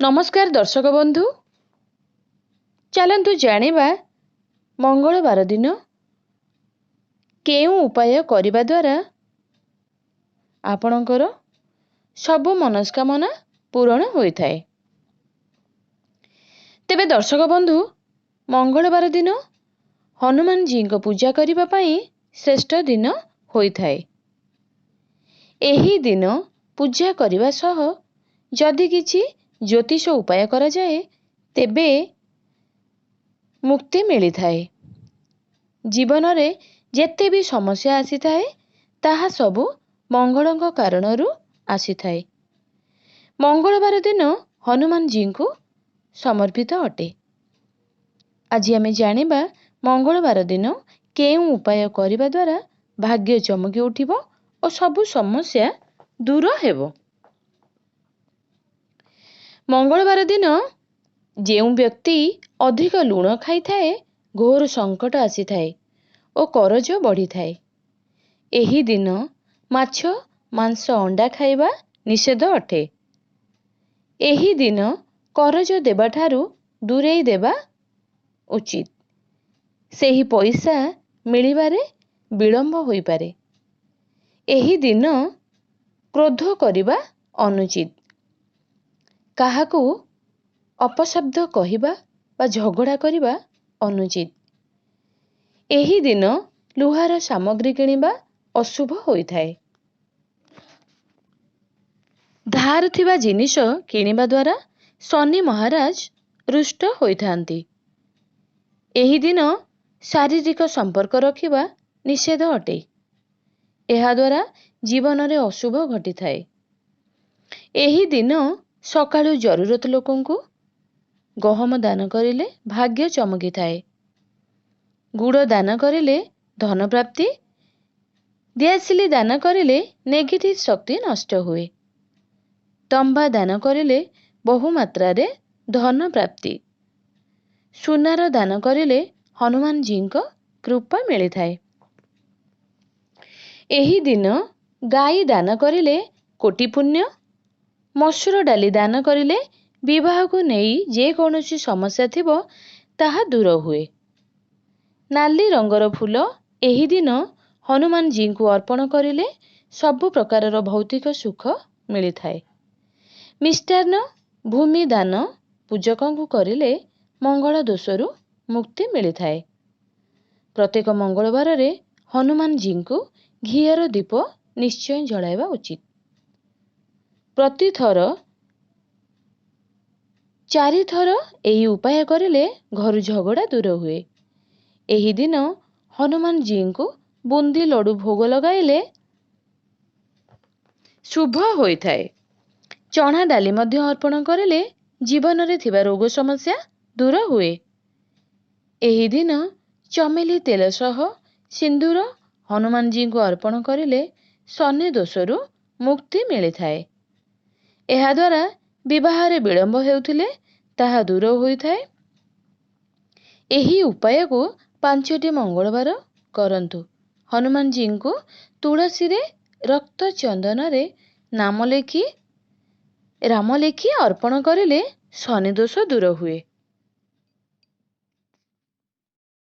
नमस्कार दर्शक बंधु, चलतु जानिबा मंगलवार दिन केउ उपाय करिबा द्वारा आपणकर सबु मनस्कामना पूरण होइथाय। तेबे दर्शक बंधु, मंगलवार दिन हनुमान जी को पूजा करिबा पई श्रेष्ठ दिन होइथाय। एही दिन पूजा करिबा सह जदि किछि ज्योतिष उपाय करा जाए तेबे मुक्ति मिली थाए। जीवन रे जेते भी समस्या आसी थाए ताहा सबु मंगलଙ୍କ कारणरू आसी थाए। मंगलवार दिन हनुमान जी को समर्पित अटे। आज आमे जानिबा मंगलवार दिन केउ उपाय करिबा द्वारा भाग्य चमकी उठिबो और सबु समस्या दूर हेबो। मंगलवार दिन जेउ व्यक्ति अधिक लूण खाई थाए घोर संकट आसी थाए और करज बढ़ी थाए। एही दिन माछ मांस अंडा खाइबा निषेध अटे। एही दिन करज देबा ठारू दूरेई देबा उचित। सेही पैसा मिलिबारे विलंब होई पारे। एही दिन क्रोध करिबा अनुचित। काहाकू अपशब्द कहिबा बा झगड़ा करिबा अनुचित। एही दिन लुहार सामग्री किनिबा अशुभ होई थाए। धार थिबा जिनिष किनिबा द्वारा शनि महाराज रुष्ट होइथांती। एही दिन शारीरिक संपर्क रखिबा निषेध अटे। एहा द्वारा जीवन रे अशुभ घटी थाए। एही दिन सकाळु जरूरत लोकंकु गहम दान करिले भाग्य चमकी थाए। गुड़ दान करिले धन प्राप्ति। दियासिली दान करिले नेगेटिव शक्ति नष्ट हुए। तंबा दान करिले बहु मात्रा रे धन प्राप्ति। सुनार दान करिले हनुमान जी को कृपा मिली थाए। एही दिन गाई दान करिले कोटि पुण्य। मसूर डाली दान करिले विवाह को नेई जे कौनसी समस्या थिबो ताहा दूर हुए। नाली रंगर फूल एही दिन हनुमान जी को अर्पण करिले सब प्रकारर भौतिक सुख मिली थाए। मिष्टान्न भूमि दान पूजकंकु करिले मंगल दोषरु मुक्ति मिली थाए। प्रत्येक मंगलवार रे हनुमान जी को घियर दीप निश्चय जलाइबा उचित। प्रति थर 4 थर एही उपाय करिले घर झगड़ा दूर हुए। एही दिन हनुमान जी को बुंदी लड्डू भोग लगाइले शुभ होई थाए। चना डाली मध्य अर्पण करिले जीवन रे थिबा रोग समस्या दूर हुए। एही दिन चमेली तेल सह सिंदूर हनुमान जी को अर्पण करिले शनि दोषरु मुक्ति मिली थाए। एहा द्वारा विवाह रे विलंब हेउथिले ताहा दूर होई थाए। एही उपाय को 5टी मंगलवार करंतु। हनुमान जी को तुलसी रे रक्त चंदन रे नाम लेखी राम लेखी अर्पण करिले शनि दोष दूर हुए।